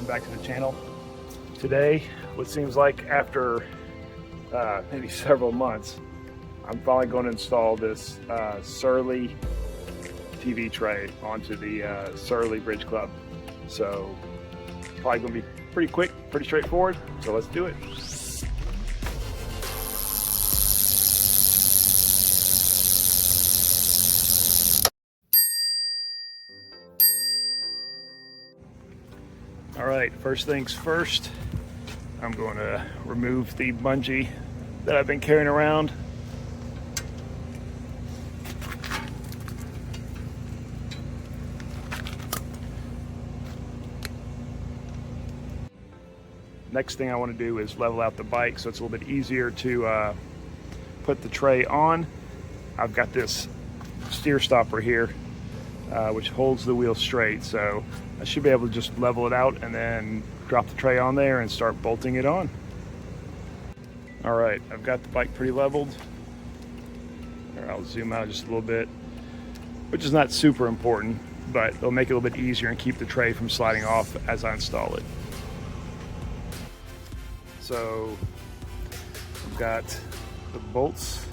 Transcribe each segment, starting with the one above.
welcome back to the channel. Today, what seems like after maybe several months, I'm finally going to install this Surly TV tray onto the Surly Bridge Club. So probably going to be pretty quick, pretty straightforward, so let's do it. All right, first things first, I'm going to remove the bungee that I've been carrying around. Next thing I want to do is level out the bike so it's a little bit easier to put the tray on. I've got this steer stopper here which holds the wheel straight, so I should be able to just level it out and then drop the tray on there and start bolting it on. All right, I've got the bike pretty leveled. I'll zoom out just a little bit, which is not super important, but it'll make it a little bit easier and keep the tray from sliding off as I install it. So I've got the bolts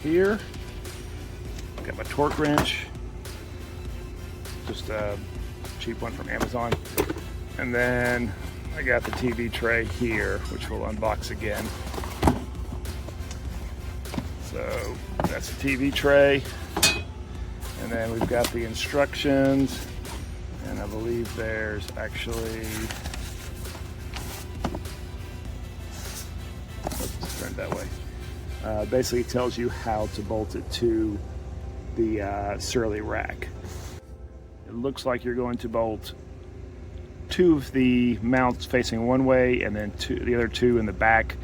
here. I've got my torque wrench, just a cheap one from Amazon. And then I got the TV tray here, which we'll unbox again. So that's the TV tray. And then we've got the instructions. And I believe there's actually, let's turn it that way. Basically it tells you how to bolt it to the Surly rack. It looks like you're going to bolt two of the mounts facing one way and then the other two in the back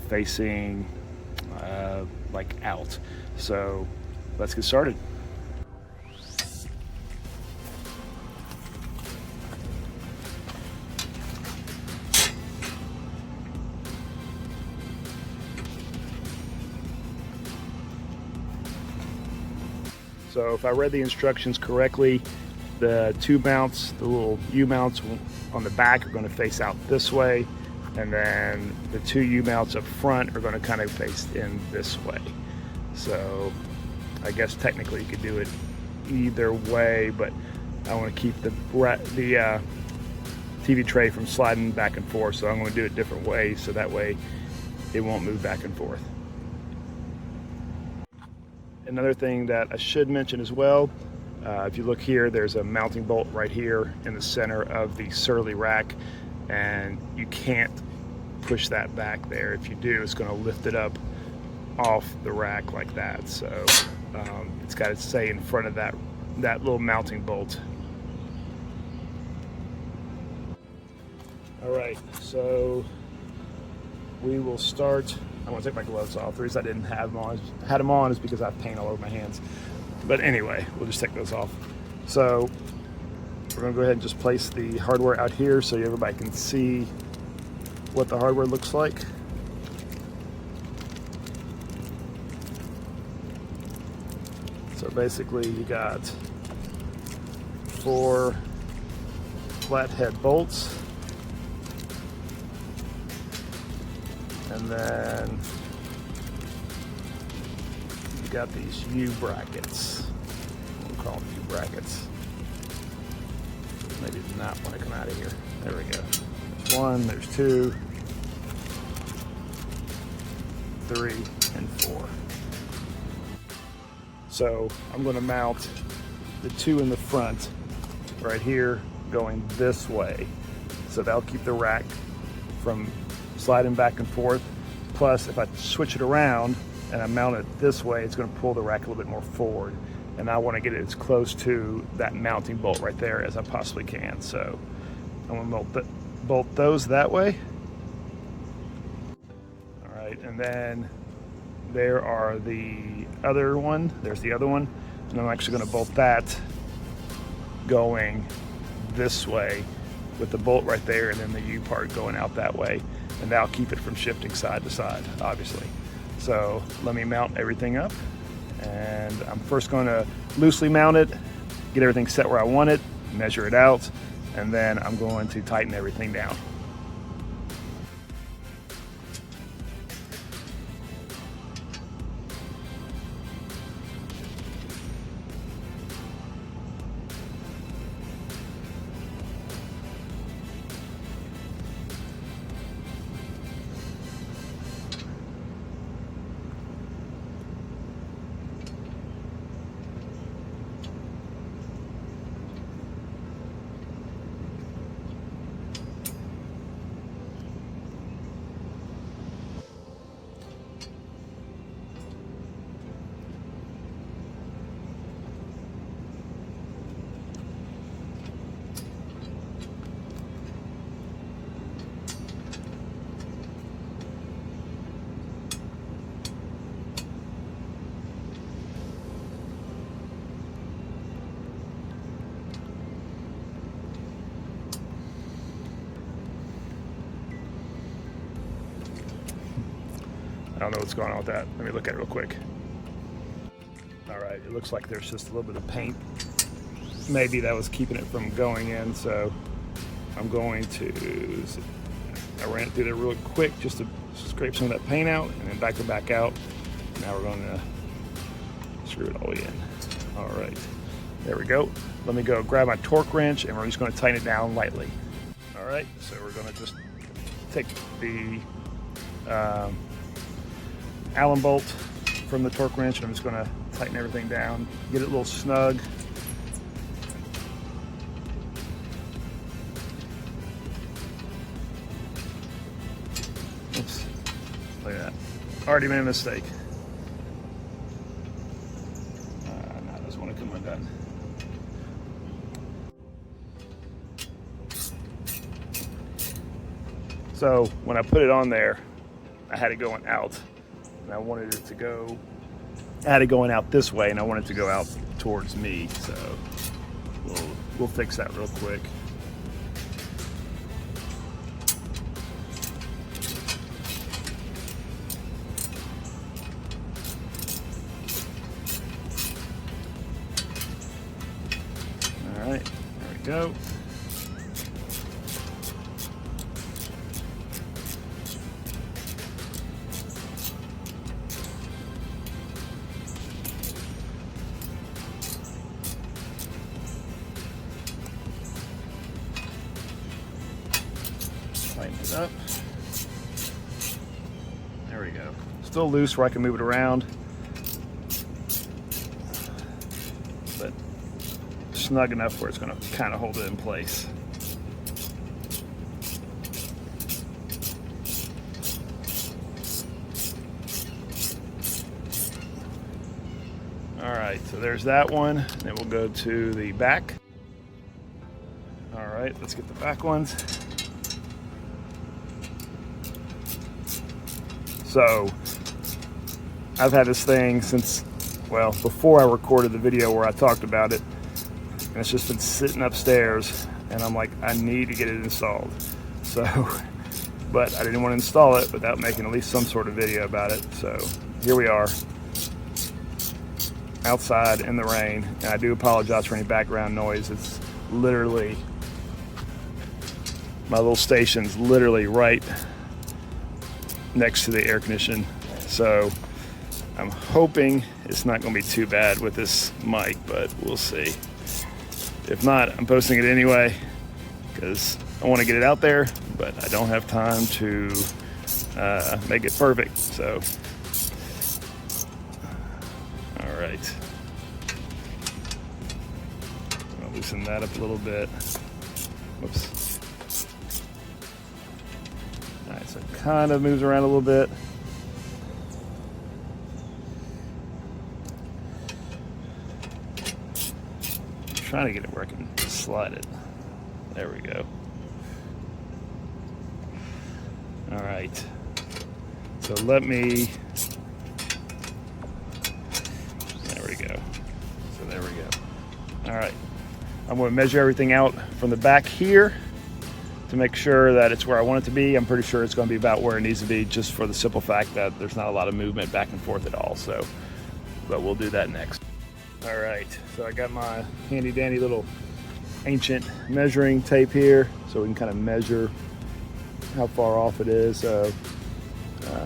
facing like out. So let's get started. So if I read the instructions correctly, the two mounts, the little U-mounts on the back are going to face out this way, and then the two U-mounts up front are going to kind of face in this way. So I guess technically you could do it either way, but I want to keep the TV tray from sliding back and forth, so I'm going to do it different ways so that way it won't move back and forth. Another thing that I should mention as well, if you look here, there's a mounting bolt right here in the center of the Surly rack, and you can't push that back there. If you do, it's going to lift it up off the rack like that. So it's got to stay in front of that little mounting bolt. All right, so we will start. I want to take my gloves off. The reason I didn't have them on is because I have paint all over my hands. But anyway, we'll just take those off. So we're going to go ahead and just place the hardware out here so everybody can see what the hardware looks like. So basically you got 4 flathead bolts. And then you got these U brackets. We'll call them U brackets. Maybe not want to come out of here. There we go. There's 1, there's 2, 3, and 4. So I'm going to mount the 2 in the front right here going this way. So that'll keep the rack from sliding back and forth. Plus, if I switch it around and I mount it this way, it's going to pull the rack a little bit more forward. And I want to get it as close to that mounting bolt right there as I possibly can. So I'm going to bolt those that way. All right, and then there are the other one. There's the other one. And I'm actually going to bolt that going this way with the bolt right there and then the U part going out that way. And that'll keep it from shifting side to side, obviously. So let me mount everything up. And I'm first going to loosely mount it, get everything set where I want it, measure it out, and then I'm going to tighten everything down. I don't know what's going on with that. Let me look at it real quick. All right, it looks like there's just a little bit of paint. Maybe that was keeping it from going in, so I'm going to, I ran it through there real quick just to scrape some of that paint out and then back it back out. Now we're going to screw it all in. All right, there we go. Let me go grab my torque wrench and we're just going to tighten it down lightly. All right, so we're going to just take the Allen bolt from the torque wrench and I'm just going to tighten everything down, get it a little snug. Oops, look at that. Already made a mistake. Now it doesn't want to come undone. So when I put it on there, I had it going out. And I wanted it to go, I had it going out this way and I wanted it to go out towards me. So we'll fix that real quick. All right, there we go. Tighten it up. There we go. Still loose where I can move it around, but snug enough where it's going to kind of hold it in place. All right, so there's that one. Then we'll go to the back. All right, let's get the back ones. So I've had this thing since, well, before I recorded the video where I talked about it, and it's just been sitting upstairs and I'm like, I need to get it installed. So, but I didn't want to install it without making at least some sort of video about it. So here we are, outside in the rain, and I do apologize for any background noise. It's literally, my little station's literally right next to the air conditioning, so I'm hoping it's not going to be too bad with this mic, but we'll see. If not, I'm posting it anyway because I want to get it out there, but I don't have time to make it perfect. So, all right, I'll loosen that up a little bit. Whoops. All right, so it kind of moves around a little bit. I'm trying to get it where I can slide it. There we go. All right. So let me, there we go. So there we go. All right. I'm going to measure everything out from the back here to make sure that it's where I want it to be. I'm pretty sure it's going to be about where it needs to be, just for the simple fact that there's not a lot of movement back and forth at all. So, but we'll do that next. All right, so I got my handy dandy little ancient measuring tape here so we can kind of measure how far off it is. So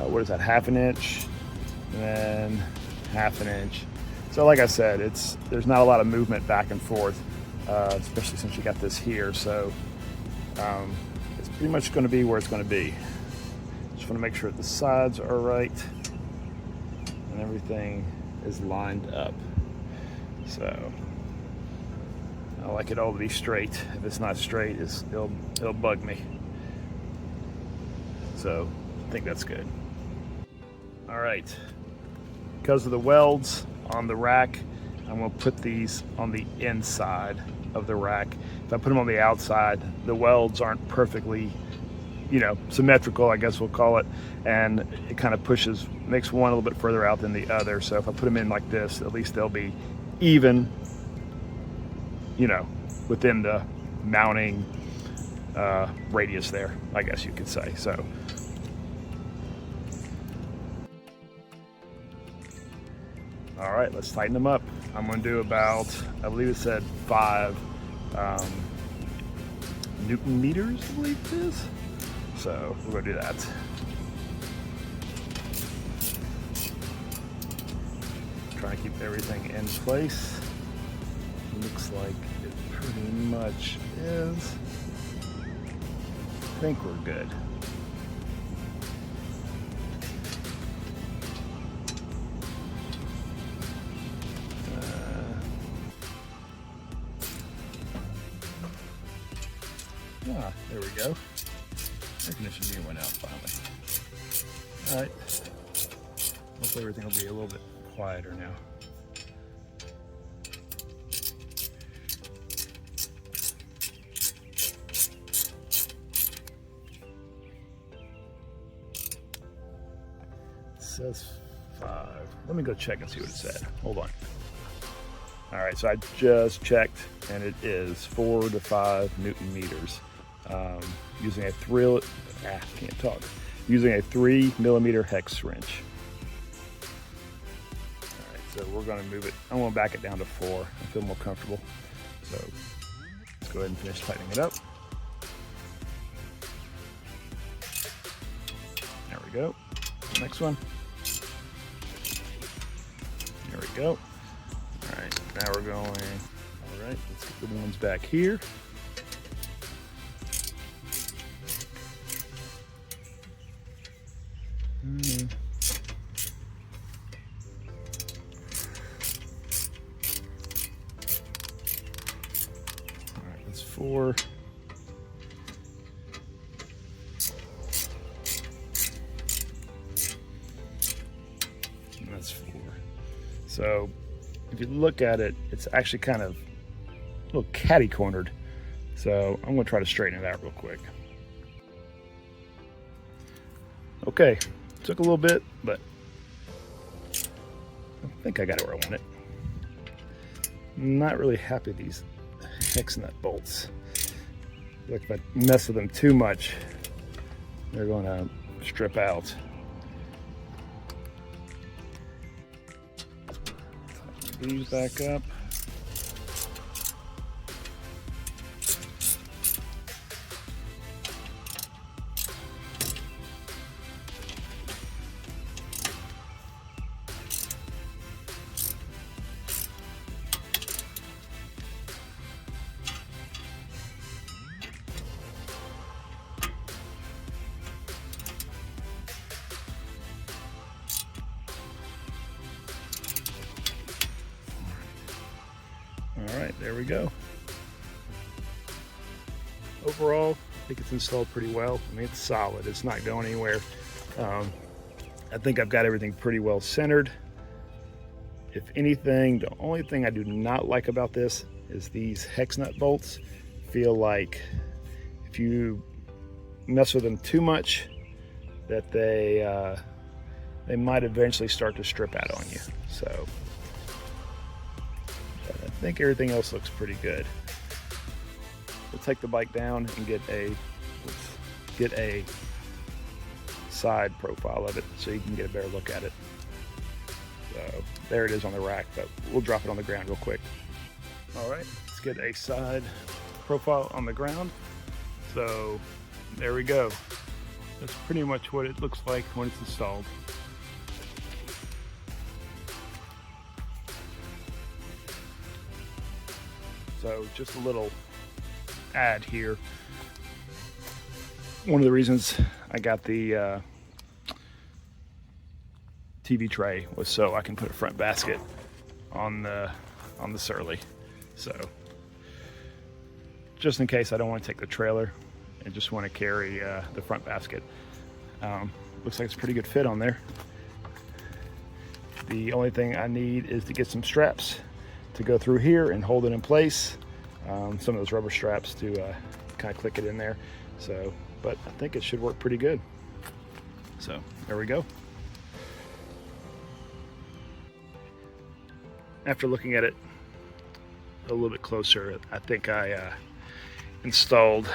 what is that, 1/2 inch and then 1/2 inch. So like I said, there's not a lot of movement back and forth, especially since you got this here. So it's pretty much going to be where it's going to be. Just want to make sure that the sides are right and everything is lined up. So I like it all to be straight. If it's not straight, it'll bug me. So I think that's good. All right, because of the welds on the rack, I'm gonna put these on the inside of the rack. If I put them on the outside, the welds aren't perfectly, symmetrical, I guess we'll call it, and it kind of makes one a little bit further out than the other. So if I put them in like this, at least they'll be even, within the mounting radius there, I guess you could say. So all right, let's tighten them up. I'm going to do about, I believe it said 5 Newton meters, I believe it is. So we're going to do that. Trying to keep everything in place. Looks like it pretty much is. I think we're good. There we go. Air conditioning unit went out finally. All right. Hopefully everything will be a little bit quieter now. It says 5. Let me go check and see what it said. Hold on. All right, so I just checked, and it is 4 to 5 Newton meters. Using a 3mm hex wrench. All right, so we're going to move it. I'm going to back it down to 4. I feel more comfortable. So let's go ahead and finish tightening it up. There we go. Next one. There we go. All right, now we're going. All right, let's get the ones back here. All right, that's 4. And that's 4. So if you look at it, it's actually kind of a little catty-cornered. So I'm going to try to straighten it out real quick. Okay, took a little bit, but I think I got it where I want it. I'm not really happy with these hex nut bolts. Like if I mess with them too much, they're going to strip out. These back up. All right, there we go. Overall, I think it's installed pretty well. I mean, it's solid. It's not going anywhere. I think I've got everything pretty well centered. If anything, the only thing I do not like about this is these hex nut bolts feel like if you mess with them too much, that they might eventually start to strip out on you. So I think everything else looks pretty good. We'll take the bike down and get a side profile of it so you can get a better look at it. So there it is on the rack, but we'll drop it on the ground real quick. All right, let's get a side profile on the ground. So there we go. That's pretty much what it looks like when it's installed. So just a little ad here. One of the reasons I got the TV tray was so I can put a front basket on the Surly. So just in case I don't want to take the trailer and just want to carry the front basket. Looks like it's a pretty good fit on there. The only thing I need is to get some straps to go through here and hold it in place. Some of those rubber straps to kind of click it in there. So, but I think it should work pretty good. So there we go. After looking at it a little bit closer, I think I installed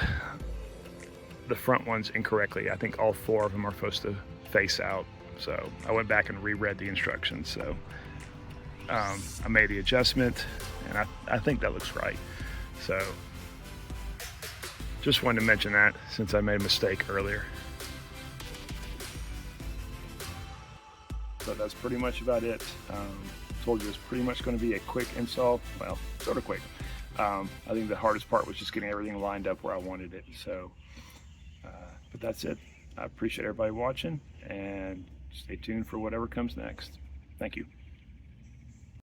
the front ones incorrectly. I think all 4 of them are supposed to face out. So I went back and reread the instructions. So I made the adjustment, and I think that looks right. So just wanted to mention that since I made a mistake earlier. So that's pretty much about it. Told you it's pretty much going to be a quick install. Well, sort of quick. I think the hardest part was just getting everything lined up where I wanted it. So, but that's it. I appreciate everybody watching, and stay tuned for whatever comes next. Thank you.